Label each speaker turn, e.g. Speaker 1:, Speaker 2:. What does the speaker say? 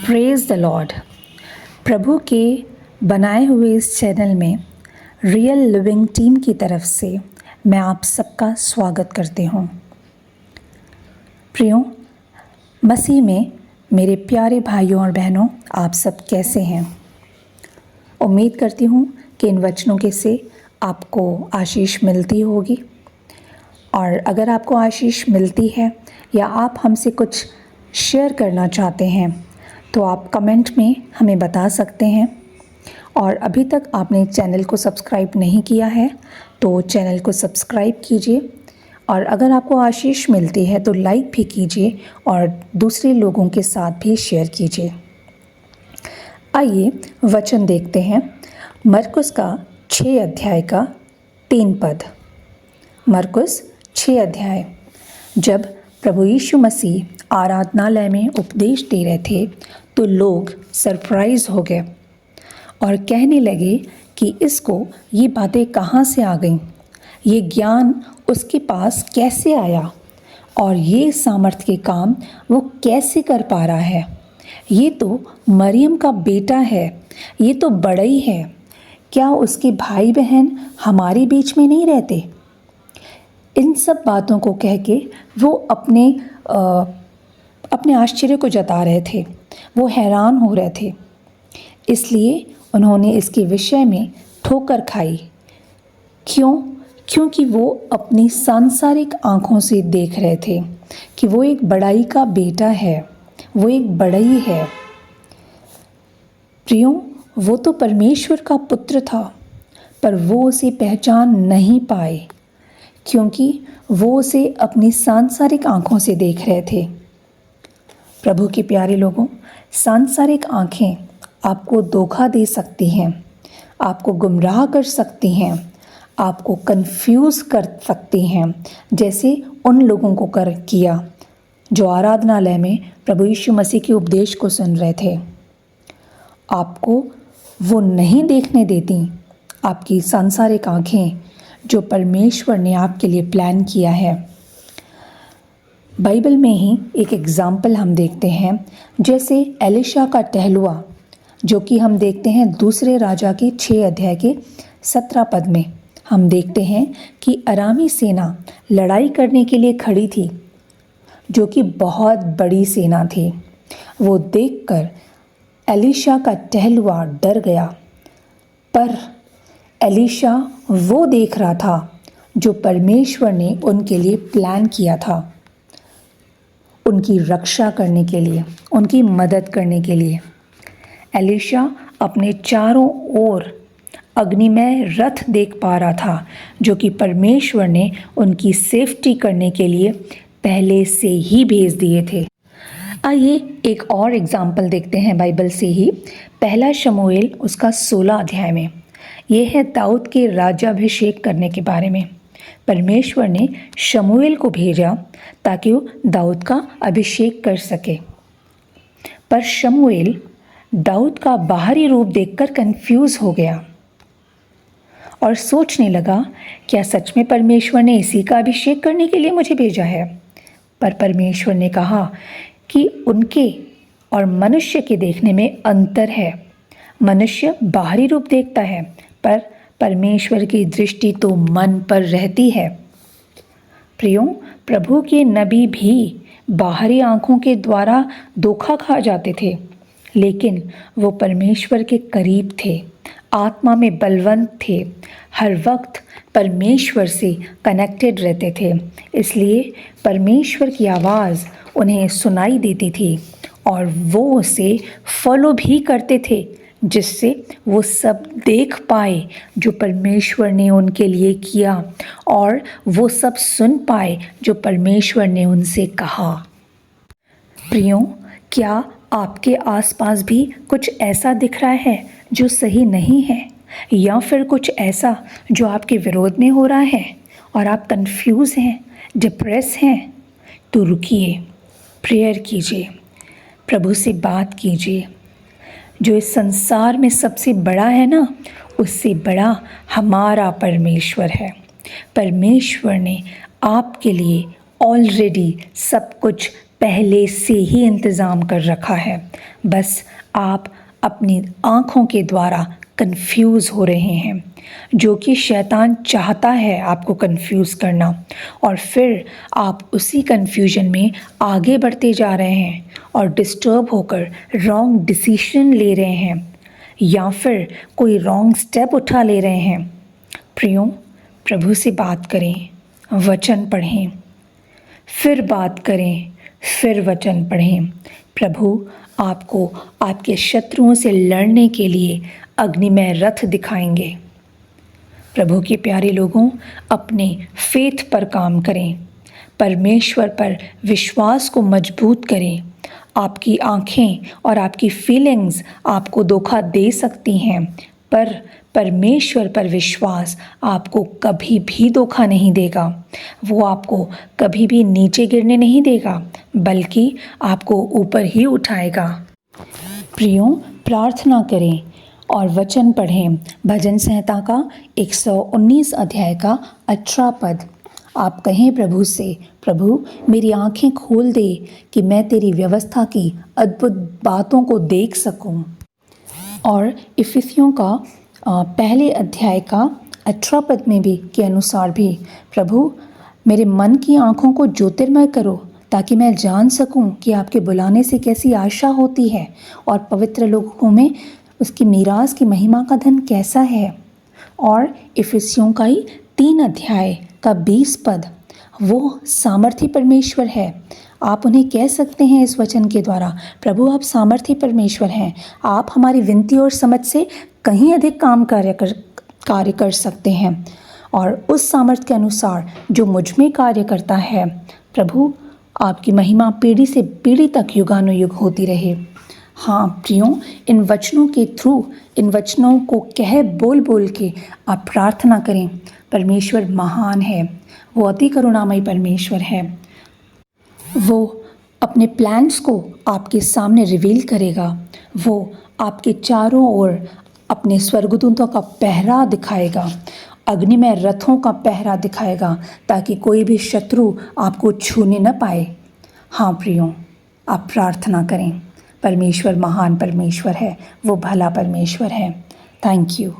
Speaker 1: Praise the Lord. प्रभु के बनाए हुए इस चैनल में रियल लिविंग टीम की तरफ से मैं आप सबका स्वागत करती हूँ। प्रियो, मसीह में मेरे प्यारे भाइयों और बहनों, आप सब कैसे हैं? उम्मीद करती हूँ कि इन वचनों के से आपको आशीष मिलती होगी। और अगर आपको आशीष मिलती है या आप हमसे कुछ शेयर करना चाहते हैं तो आप कमेंट में हमें बता सकते हैं। और अभी तक आपने चैनल को सब्सक्राइब नहीं किया है तो चैनल को सब्सक्राइब कीजिए। और अगर आपको आशीष मिलती है तो लाइक भी कीजिए और दूसरे लोगों के साथ भी शेयर कीजिए। आइए वचन देखते हैं। मरकुस का 6 अध्याय का 3 पद। मरकुस 6 अध्याय। जब प्रभु यीशु मसीह आराधनालय में उपदेश दे रहे थे तो लोग सरप्राइज हो गए और कहने लगे कि इसको ये बातें कहाँ से आ गईं, ये ज्ञान उसके पास कैसे आया और ये सामर्थ के काम वो कैसे कर पा रहा है। ये तो मरियम का बेटा है, ये तो बड़ा ही है। क्या उसके भाई बहन हमारे बीच में नहीं रहते? इन सब बातों को कह के वो अपने आश्चर्य को जता रहे थे, वो हैरान हो रहे थे। इसलिए उन्होंने इसके विषय में ठोकर खाई। क्यों? क्योंकि वो अपनी सांसारिक आँखों से देख रहे थे कि वो एक बड़ाई का बेटा है, वो एक बड़ाई है। प्रियो, वो तो परमेश्वर का पुत्र था, पर वो उसे पहचान नहीं पाए क्योंकि वो उसे अपनी सांसारिक आँखों से देख रहे थे। प्रभु के प्यारे लोगों, सांसारिक आँखें आपको धोखा दे सकती हैं, आपको गुमराह कर सकती हैं, आपको कंफ्यूज कर सकती हैं, जैसे उन लोगों को किया जो आराधनालय में प्रभु यीशु मसीह के उपदेश को सुन रहे थे। आपको वो नहीं देखने देती आपकी सांसारिक आँखें जो परमेश्वर ने आपके लिए प्लान किया है। बाइबल में ही एक एग्जाम्पल हम देखते हैं, जैसे एलिशा का टहलुआ, जो कि हम देखते हैं दूसरे राजा के 6 अध्याय के 17 पद में। हम देखते हैं कि अरामी सेना लड़ाई करने के लिए खड़ी थी, जो कि बहुत बड़ी सेना थी। वो देखकर एलिशा का टहलुआ डर गया, पर एलिशा वो देख रहा था जो परमेश्वर ने उनके लिए प्लान किया था, उनकी रक्षा करने के लिए, उनकी मदद करने के लिए। एलिशा अपने चारों ओर अग्निमय रथ देख पा रहा था, जो कि परमेश्वर ने उनकी सेफ्टी करने के लिए पहले से ही भेज दिए थे। आइए एक और एग्जाम्पल देखते हैं बाइबल से ही। पहला शमूएल उसका 16 अध्याय में। ये है दाऊद के राज्याभिषेक करने के बारे में। परमेश्वर ने शमूएल को भेजा ताकि वो दाऊद का अभिषेक कर सके, पर शमूएल दाऊद का बाहरी रूप देखकर कंफ्यूज हो गया और सोचने लगा, क्या सच में परमेश्वर ने इसी का अभिषेक करने के लिए मुझे भेजा है? पर परमेश्वर ने कहा कि उनके और मनुष्य के देखने में अंतर है। मनुष्य बाहरी रूप देखता है, पर परमेश्वर की दृष्टि तो मन पर रहती है। प्रियो, प्रभु के नबी भी बाहरी आँखों के द्वारा धोखा खा जाते थे, लेकिन वो परमेश्वर के करीब थे, आत्मा में बलवंत थे, हर वक्त परमेश्वर से कनेक्टेड रहते थे। इसलिए परमेश्वर की आवाज़ उन्हें सुनाई देती थी और वो उसे फॉलो भी करते थे, जिससे वो सब देख पाए जो परमेश्वर ने उनके लिए किया और वो सब सुन पाए जो परमेश्वर ने उनसे कहा। प्रियो, क्या आपके आसपास भी कुछ ऐसा दिख रहा है जो सही नहीं है, या फिर कुछ ऐसा जो आपके विरोध में हो रहा है और आप कंफ्यूज हैं, डिप्रेस हैं? तो रुकिए, प्रेयर कीजिए, प्रभु से बात कीजिए। जो इस संसार में सबसे बड़ा है ना, उससे बड़ा हमारा परमेश्वर है। परमेश्वर ने आपके लिए ऑलरेडी सब कुछ पहले से ही इंतज़ाम कर रखा है। बस आप अपनी आँखों के द्वारा कंफ्यूज हो रहे हैं, जो कि शैतान चाहता है आपको कंफ्यूज करना, और फिर आप उसी कंफ्यूजन में आगे बढ़ते जा रहे हैं और डिस्टर्ब होकर रॉन्ग डिसीजन ले रहे हैं या फिर कोई रॉन्ग स्टेप उठा ले रहे हैं। प्रियों, प्रभु से बात करें, वचन पढ़ें, फिर बात करें, फिर वचन पढ़ें। प्रभु आपको आपके शत्रुओं से लड़ने के लिए अग्निमय रथ दिखाएंगे। प्रभु के प्यारे लोगों, अपने फेथ पर काम करें, परमेश्वर पर विश्वास को मजबूत करें। आपकी आँखें और आपकी फीलिंग्स आपको धोखा दे सकती हैं, पर परमेश्वर पर विश्वास आपको कभी भी धोखा नहीं देगा। वो आपको कभी भी नीचे गिरने नहीं देगा, बल्कि आपको ऊपर ही उठाएगा। प्रियों, प्रार्थना करें और वचन पढ़ें। भजन संहिता का 119 अध्याय का 18 पद। आप कहें प्रभु से, प्रभु मेरी आँखें खोल दे कि मैं तेरी व्यवस्था की अद्भुत बातों को देख सकूं। और इफिसियों का पहले अध्याय का 18 पद में भी के अनुसार भी, प्रभु मेरे मन की आँखों को ज्योतिर्मय करो ताकि मैं जान सकूं कि आपके बुलाने से कैसी आशा होती है और पवित्र लोगों में उसकी मीरास की महिमा का धन कैसा है। और इफिसियों का ही 3 अध्याय का 20 पद, वो सामर्थी परमेश्वर है। आप उन्हें कह सकते हैं इस वचन के द्वारा, प्रभु आप सामर्थी परमेश्वर हैं, आप हमारी विनती और समझ से कहीं अधिक कार्य कर सकते हैं, और उस सामर्थ्य के अनुसार जो मुझ में कार्य करता है। प्रभु आपकी महिमा पीढ़ी से पीढ़ी तक युगानुयुग होती रहे। हाँ प्रियों, इन वचनों के थ्रू, इन वचनों को कह बोल बोल के आप प्रार्थना करें। परमेश्वर महान है, वो अति करुणामयी परमेश्वर है। वो अपने प्लान्स को आपके सामने रिवील करेगा। वो आपके चारों ओर अपने स्वर्गदूतों का पहरा दिखाएगा, अग्निमय रथों का पहरा दिखाएगा, ताकि कोई भी शत्रु आपको छूने न पाए। हाँ प्रियों, आप प्रार्थना करें। परमेश्वर महान परमेश्वर है, वो भला परमेश्वर है। Thank you.